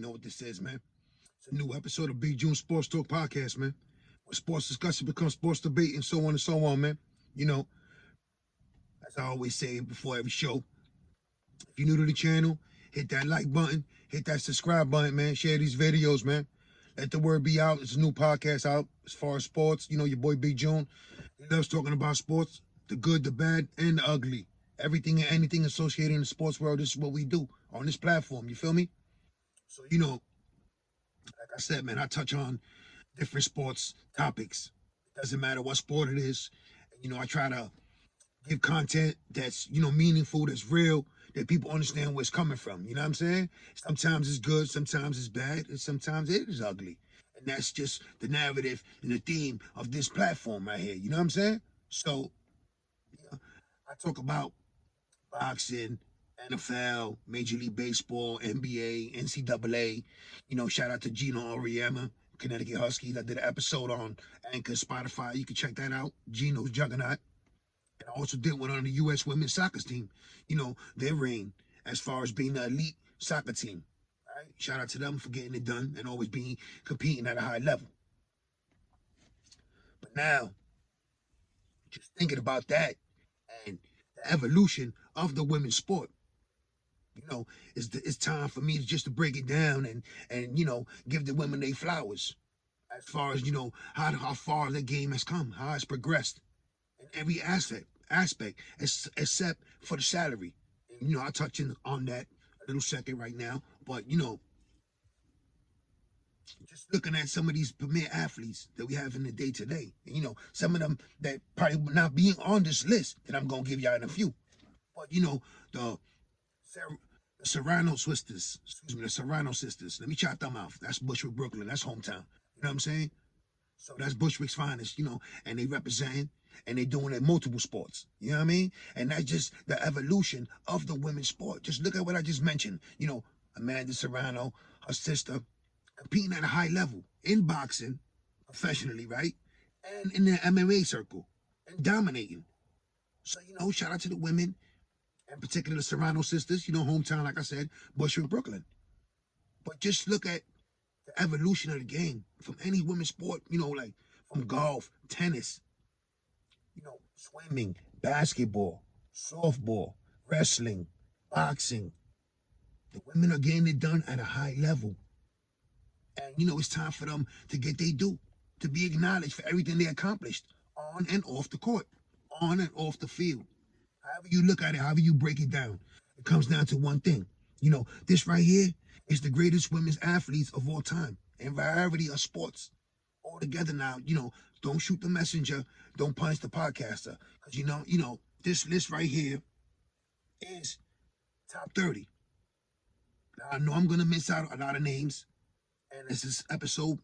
You know what this is, man. It's a new episode of Big June Sports Talk Podcast, man. Where sports discussion becomes sports debate and so on and so on, man. You know, as I always say before every show, if you're new to the channel, hit that like button, hit that subscribe button, man. Share these videos, man. Let the word be out. It's a new podcast out as far as sports. You know, your boy Big June. He loves talking about sports, the good, the bad, and the ugly. Everything and anything associated in the sports world, this is what we do on this platform. You feel me? So, like I said, man, I touch on different sports topics. It doesn't matter what sport it is. I try to give content that's, meaningful, that's real, that people understand where it's coming from. You know what I'm saying? Sometimes it's good, sometimes it's bad, and sometimes it is ugly. And that's just the narrative and the theme of this platform right here. You know what I'm saying? So, I talk about boxing, NFL, Major League Baseball, NBA, NCAA. Shout out to Gino Auriemma, Connecticut Huskies. I did an episode on Anchor, Spotify. You can check that out. Gino's Juggernaut. And I also did one on the U.S. women's soccer team. Their reign as far as being the elite soccer team. All right? Shout out to them for getting it done and always competing at a high level. But now, just thinking about that and the evolution of the women's sport. It's time for me just to break it down and give the women their flowers as far as how far the game has come, how it's progressed in every aspect except for the salary. I'll touch on that a little second right now, but just looking at some of these premier athletes that we have in the day today, some of them that probably not being on this list that I'm gonna give y'all in a few, but the Serrano sisters, the Serrano sisters. Let me chop them out. That's Bushwick, Brooklyn. That's hometown. You know what I'm saying? So that's Bushwick's finest, and they representing and they doing it in multiple sports. You know what I mean? And that's just the evolution of the women's sport. Just look at what I just mentioned. Amanda Serrano, her sister, competing at a high level in boxing, professionally, right? And in the MMA circle, and dominating. So, shout out to the women. In particular, the Serrano sisters, hometown, like I said, Bushwick, Brooklyn. But just look at the evolution of the game from any women's sport, like from golf, tennis, swimming, basketball, softball, wrestling, boxing. The women are getting it done at a high level. And, it's time for them to get their due, to be acknowledged for everything they accomplished on and off the court, on and off the field. However you look at it, however you break it down, it comes down to one thing. This right here is the greatest women's athletes of all time in variety of sports. All together now, don't shoot the messenger, don't punish the podcaster. Because, this list right here is top 30. Now, I know I'm going to miss out a lot of names. And as this episode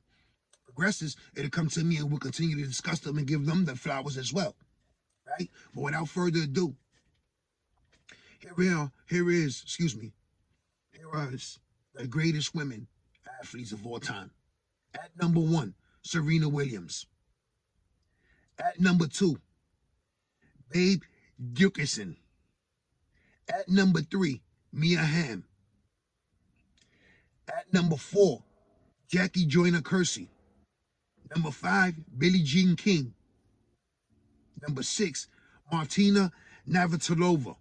progresses, it'll come to me and we'll continue to discuss them and give them the flowers as well. Right? But without further ado, here is the greatest women athletes of all time. At number 1, Serena Williams. At number 2, Babe Dickerson. At number 3, Mia Hamm. At number 4, Jackie Joyner-Kersee. Number 5, Billie Jean King. Number 6, Martina Navratilova.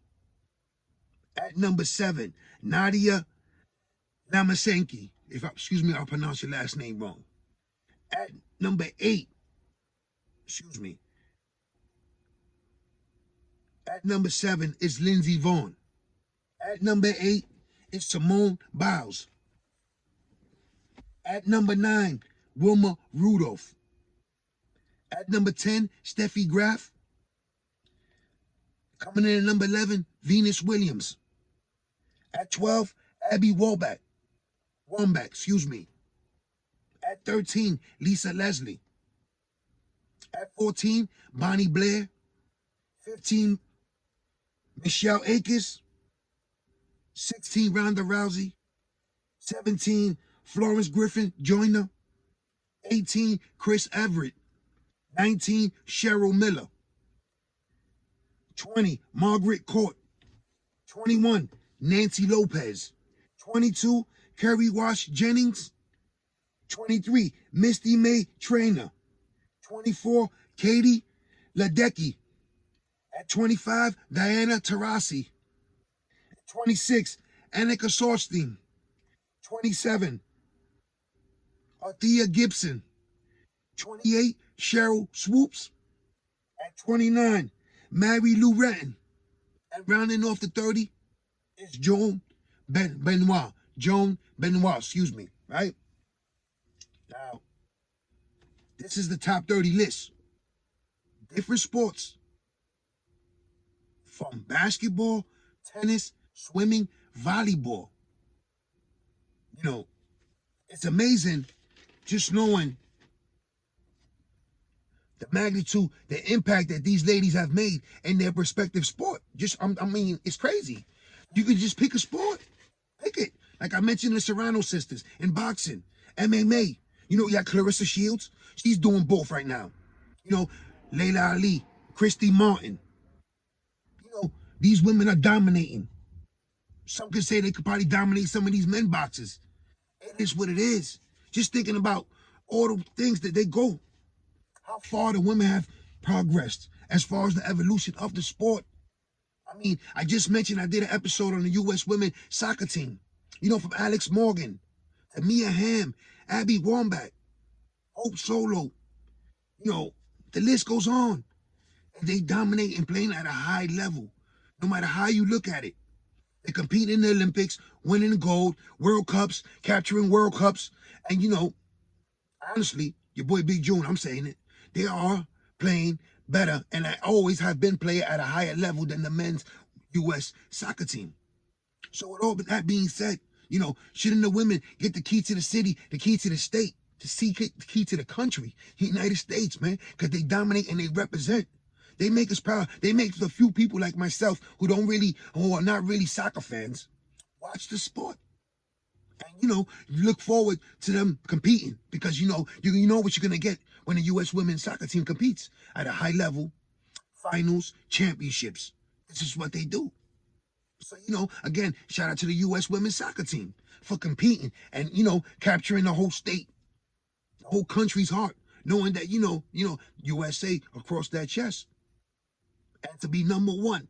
At number 7, Nadia Lamasenki. I'll pronounce your last name wrong. At number 8, At number 7 is Lindsey Vonn. At number 8 is Simone Biles. At number 9, Wilma Rudolph. At number 10, Steffi Graf. Coming in at number 11, Venus Williams. At 12, Abby Wambach. At 13, Lisa Leslie. At 14, Bonnie Blair. 15, Michelle Akers. 16, Ronda Rousey. 17, Florence Griffin Joyner. 18, Chris Everett. 19, Cheryl Miller. 20, Margaret Court. 21, Nancy Lopez. 22, Kerry Wash Jennings. 23, Misty May Trainer. 24, Katie Ledecky. At 25, Diana Taurasi. 26, Annika Sorstein. 27, Althea Gibson. 28, Cheryl Swoops. At 29, Mary Lou Retton. And rounding off the 30 is Joan Benoit. Joan Benoit, excuse me, right? Now, this is the top 30 list. Different sports. From basketball, tennis, swimming, volleyball. You know, it's amazing just knowing the magnitude, the impact that these ladies have made in their respective sport. I mean, it's crazy. You can just pick a sport. Pick it. Like I mentioned the Serrano sisters in boxing, MMA. You know, you got Clarissa Shields. She's doing both right now. You know, Layla Ali, Christy Martin. You know, these women are dominating. Some could say they could probably dominate some of these men boxers. It is what it is. Just thinking about all the things that they go. How far the women have progressed as far as the evolution of the sport. I mean, I just mentioned I did an episode on the U.S. women soccer team. You know, from Alex Morgan to Mia Hamm, Abby Wambach, Hope Solo. You know, the list goes on. And they dominate and playing at a high level, no matter how you look at it. They compete in the Olympics, winning gold, World Cups, capturing World Cups. And, you know, honestly, your boy Big June, I'm saying it, they are playing better, and I always have been playing at a higher level than the men's U.S. soccer team. So with all that being said, you know, shouldn't the women get the key to the city, the key to the state, the key to the country, the United States, man, because they dominate and they represent. They make us proud. They make the few people like myself who are not really soccer fans, watch the sport. And, you know, look forward to them competing because, you know what you're going to get when the U.S. women's soccer team competes at a high level, finals, championships. This is what they do. So, you know, again, shout out to the U.S. women's soccer team for competing and, you know, capturing the whole state, the whole country's heart, knowing that, you know, USA across that chest. And to be number one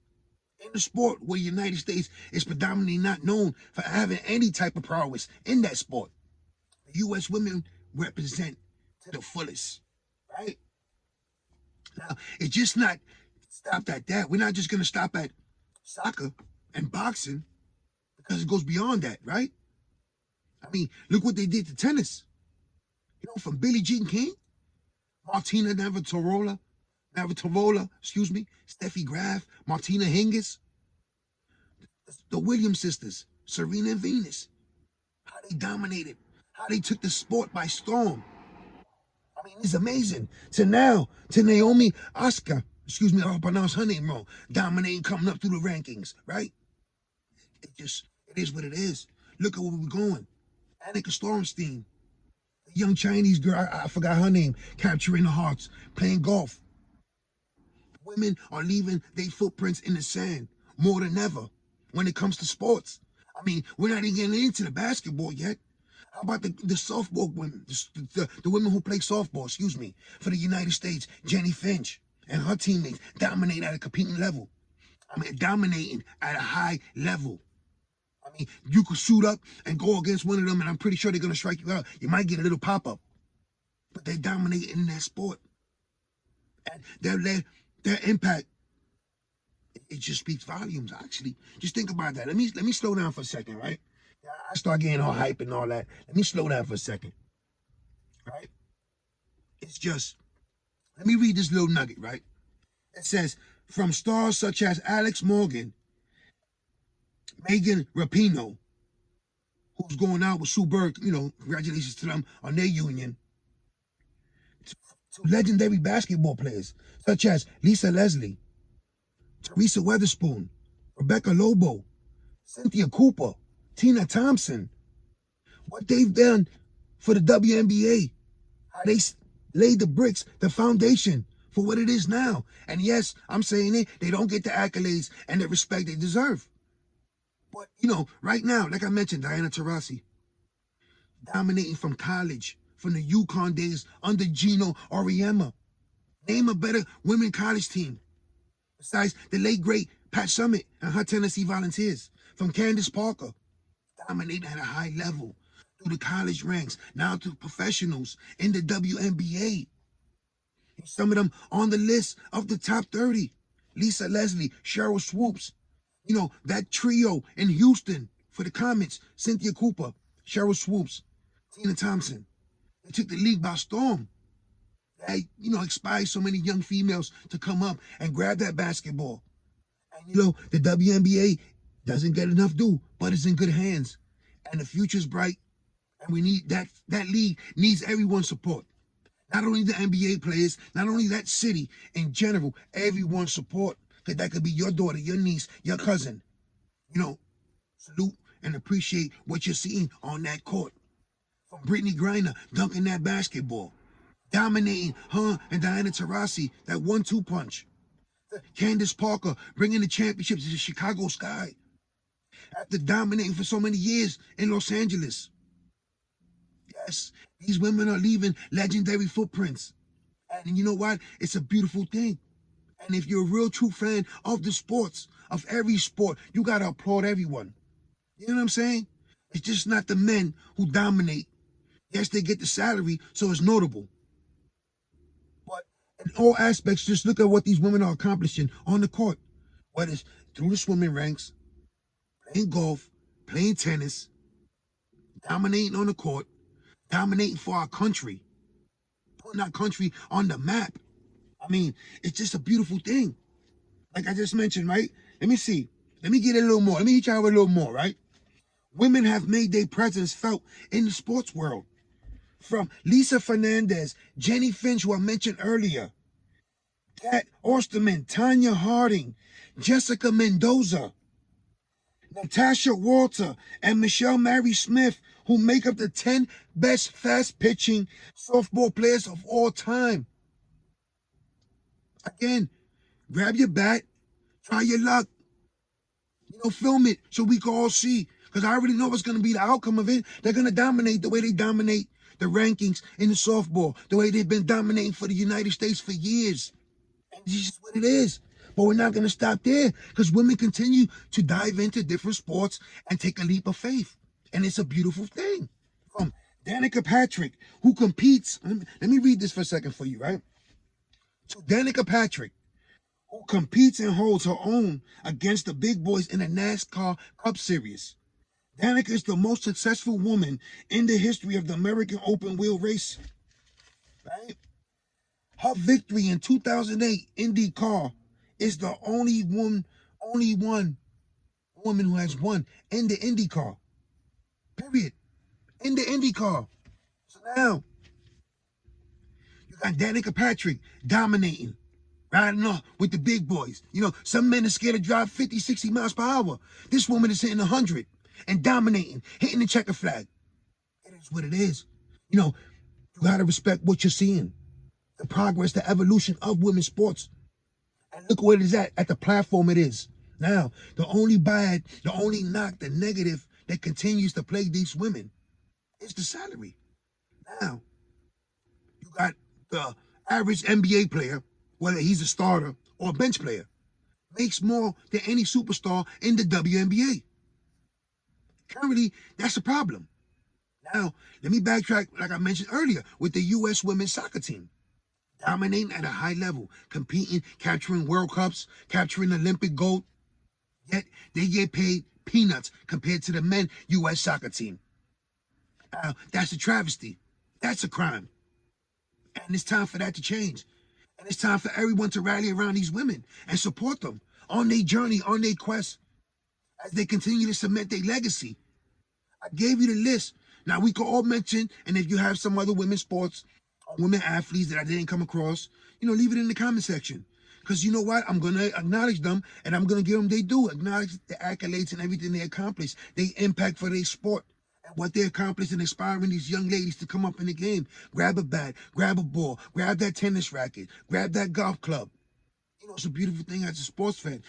in the sport where the United States is predominantly not known for having any type of prowess in that sport. The U.S. women represent to the fullest, right? Now, it's just not stopped at that. We're not just going to stop at soccer and boxing because it goes beyond that, right? I mean, look what they did to tennis. You know, from Billie Jean King, Martina Navratilova, Steffi Graf, Martina Hingis, the Williams sisters, Serena and Venus, how they dominated, how they took the sport by storm. I mean, it's amazing. To Naomi Osaka, I'll pronounce her name wrong, dominating, coming up through the rankings, right? It is what it is. Look at where we're going. Annika Stormstein, the young Chinese girl, I forgot her name, capturing the hearts, playing golf. Women are leaving their footprints in the sand more than ever when it comes to sports. I mean, we're not even getting into the basketball yet. How about the softball women, the women who play softball, for the United States, Jenny Finch and her teammates dominate at a competing level. I mean, dominating at a high level. I mean, you could suit up and go against one of them, and I'm pretty sure they're going to strike you out. You might get a little pop-up. But they dominate in that sport. And their impact, it just speaks volumes, actually. Just think about that. Let me slow down for a second, right? I start getting all hype and all that. Let me slow down for a second, right? It's just, let me read this little nugget, right? It says, from stars such as Alex Morgan, Megan Rapinoe, who's going out with Sue Bird, congratulations to them on their union, to legendary basketball players such as Lisa Leslie, Teresa Weatherspoon, Rebecca Lobo, Cynthia Cooper, Tina Thompson, what they've done for the WNBA, how they laid the bricks, the foundation for what it is now. And yes, I'm saying it, they don't get the accolades and the respect they deserve. But, right now, like I mentioned, Diana Taurasi, dominating from college, from the UConn days under Gino Auriemma. Name a better women college team besides the late great Pat Summitt and her Tennessee Volunteers. From Candace Parker, dominating at a high level through the college ranks, now to professionals in the WNBA. Some of them on the list of the top 30. Lisa Leslie, Cheryl Swoops. You know, that trio in Houston for the Comets, Cynthia Cooper, Cheryl Swoops, Tina Thompson. They took the league by storm. They, inspired so many young females to come up and grab that basketball. And, the WNBA doesn't get enough due, but it's in good hands. And the future's bright. And we need that league needs everyone's support. Not only the NBA players, not only that city in general, everyone's support. Because that could be your daughter, your niece, your cousin. Salute and appreciate what you're seeing on that court. From Brittany Griner dunking that basketball. Dominating her and Diana Taurasi, that 1-2 punch. Candace Parker bringing the championship to the Chicago Sky. After dominating for so many years in Los Angeles. Yes, these women are leaving legendary footprints. And you know what? It's a beautiful thing. And if you're a real true fan of the sports, of every sport, you got to applaud everyone. You know what I'm saying? It's just not the men who dominate. Yes, they get the salary, so it's notable. But in all aspects, just look at what these women are accomplishing on the court. Whether it's through the swimming ranks, playing golf, playing tennis, dominating on the court, dominating for our country, putting our country on the map. I mean, it's just a beautiful thing. Like I just mentioned, right? Let me see. Let me get a little more. Let me hit y'all with a little more, right? Women have made their presence felt in the sports world. From Lisa Fernandez, Jenny Finch, who I mentioned earlier, Kat Osterman, Tanya Harding, Jessica Mendoza, Natasha Walter, and Michelle Mary Smith, who make up the 10 best fast-pitching softball players of all time. Again, grab your bat, try your luck. Film it so we can all see. Because I already know what's going to be the outcome of it. They're going to dominate the way they dominate the rankings in the softball, the way they've been dominating for the United States for years. And this is what it is. But we're not going to stop there because women continue to dive into different sports and take a leap of faith. And it's a beautiful thing. From Danica Patrick, who competes. Let me read this for a second for you, right? So Danica Patrick, who competes and holds her own against the big boys in the NASCAR Cup Series. Danica is the most successful woman in the history of the American open wheel race. Right? Her victory in 2008 IndyCar is the only one woman who has won in the IndyCar. Period. In the IndyCar. So now, you got Danica Patrick dominating, riding off with the big boys. Some men are scared to drive 50, 60 miles per hour. This woman is hitting 100 and dominating, hitting the checker flag. It is what it is. You got to respect what you're seeing. The progress, the evolution of women's sports. And look where it is at the platform it is. Now, the only bad, the only knock, the negative that continues to plague these women is the salary. Now, you got the average NBA player, whether he's a starter or a bench player, makes more than any superstar in the WNBA. Currently, that's a problem. Now, let me backtrack, like I mentioned earlier, with the U.S. women's soccer team. Dominating at a high level, competing, capturing World Cups, capturing Olympic gold. Yet, they get paid peanuts compared to the men U.S. soccer team. That's a travesty. That's a crime. And it's time for that to change. And it's time for everyone to rally around these women and support them on their journey, on their quest, as they continue to cement their legacy. I gave you the list. Now, we could all mention, and if you have some other women's sports, women athletes that I didn't come across, leave it in the comment section. Because you know what? I'm going to acknowledge them, and I'm going to give them they do. Acknowledge the accolades and everything they accomplished, their impact for their sport, and what they accomplished in inspiring these young ladies to come up in the game. Grab a bat, grab a ball, grab that tennis racket, grab that golf club. It's a beautiful thing as a sports fan.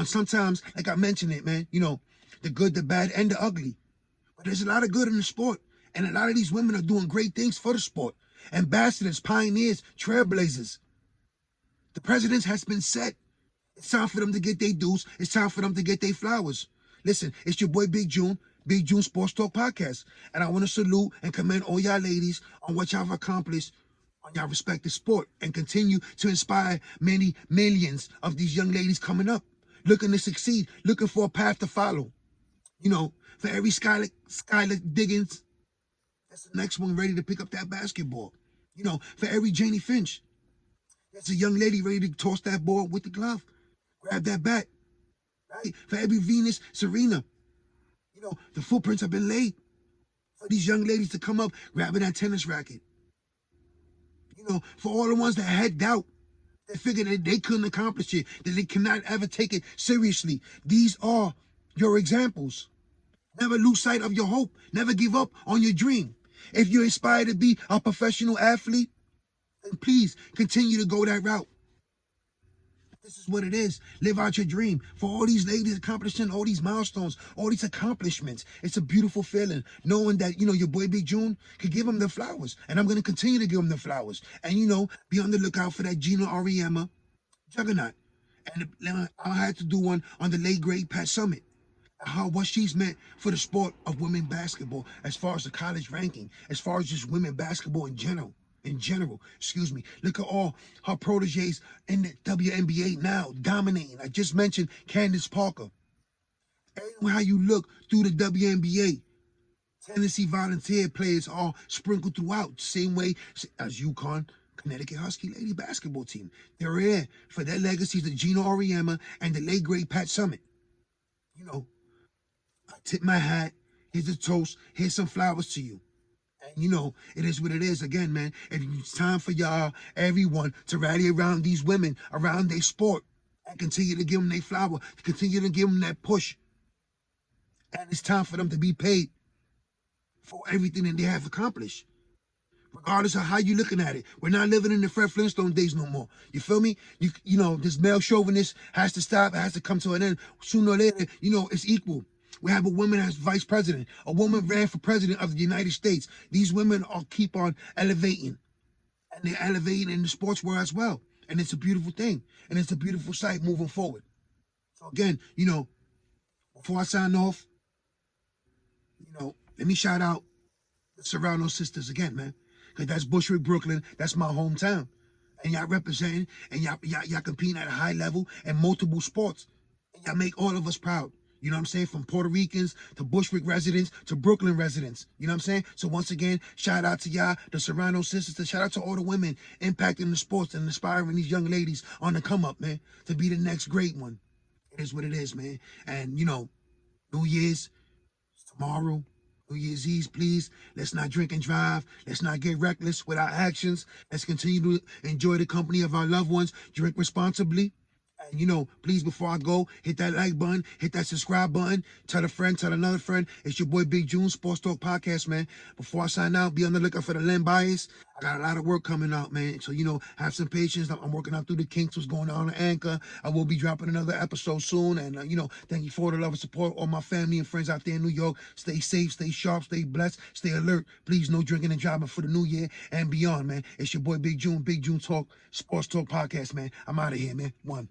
Sometimes, like I mentioned it, man, the good, the bad, and the ugly. But there's a lot of good in the sport. And a lot of these women are doing great things for the sport. Ambassadors, pioneers, trailblazers. The presidents has been set. It's time for them to get their dues. It's time for them to get their flowers. Listen, it's your boy Big June Sports Talk Podcast. And I want to salute and commend all y'all ladies on what y'all have accomplished on y'all respective sport and continue to inspire many millions of these young ladies coming up, looking to succeed, looking for a path to follow. You know, for every Skylar Diggins, that's the next one ready to pick up that basketball. You know, for every Janie Finch, that's a young lady ready to toss that ball with the glove, grab that bat. Right? For every Venus, Serena, you know, the footprints have been laid for these young ladies to come up grabbing that tennis racket. You know, for all the ones that had doubt, that figured that they couldn't accomplish it, that they cannot ever take it seriously. These are your examples. Never lose sight of your hope. Never give up on your dream. If you're inspired to be a professional athlete, then please continue to go that route. This is what it is. Live out your dream. For all these ladies accomplishing all these milestones, all these accomplishments, it's a beautiful feeling knowing that, you know, your boy Big June could give them the flowers. And I'm going to continue to give them the flowers. And, you know, be on the lookout for that Gina Auriemma juggernaut. And I had to do one on the late great Pat Summitt. What she's meant for the sport of women basketball, as far as the college ranking, as far as just women basketball in general. Look at all her proteges in the WNBA now, dominating. I just mentioned Candace Parker. How you look through the WNBA, Tennessee Volunteer players are sprinkled throughout, same way as UConn, Connecticut Husky lady basketball team. They're here for their legacies of Gina Auriemma and the late great Pat Summitt. You know, I tip my hat. Here's a toast. Here's some flowers to you. And you know, it is what it is. Again, man, it's time for y'all, everyone, to rally around these women, around their sport, and continue to give them their flower, continue to give them that push. And it's time for them to be paid for everything that they have accomplished. Regardless of how you're looking at it. We're not living in the Fred Flintstone days no more. You feel me? You know, this male chauvinist has to stop. It has to come to an end. Sooner or later, you know, it's equal. We have a woman as vice president. A woman ran for president of the United States. These women are keep on elevating. And they're elevating in the sports world as well. And it's a beautiful thing. And it's a beautiful sight moving forward. So again, you know, before I sign off, you know, let me shout out the Serrano sisters again, man. Because that's Bushwick, Brooklyn. That's my hometown. And y'all representing and y'all competing at a high level in multiple sports. And y'all make all of us proud. You know what I'm saying? From Puerto Ricans to Bushwick residents to Brooklyn residents. You know what I'm saying? So once again, shout out to y'all, the Serrano sisters. Shout out to all the women impacting the sports and inspiring these young ladies on the come up, man, to be the next great one. It is what it is, man. And, you know, New Year's tomorrow. New Year's Eve, please. Let's not drink and drive. Let's not get reckless with our actions. Let's continue to enjoy the company of our loved ones. Drink responsibly. And, you know, please, before I go, hit that like button, hit that subscribe button, tell a friend, tell another friend. It's your boy Big June, Sports Talk Podcast, man. Before I sign out, be on the lookout for the Len Bias. I got a lot of work coming out, man. So, you know, have some patience. I'm working out through the kinks, what's going on Anchor. I will be dropping another episode soon. And, you know, thank you for the love and support. All my family and friends out there in New York. Stay safe, stay sharp, stay blessed, stay alert. Please, no drinking and driving for the new year and beyond, man. It's your boy Big June Talk, Sports Talk Podcast, man. I'm out of here, man. One.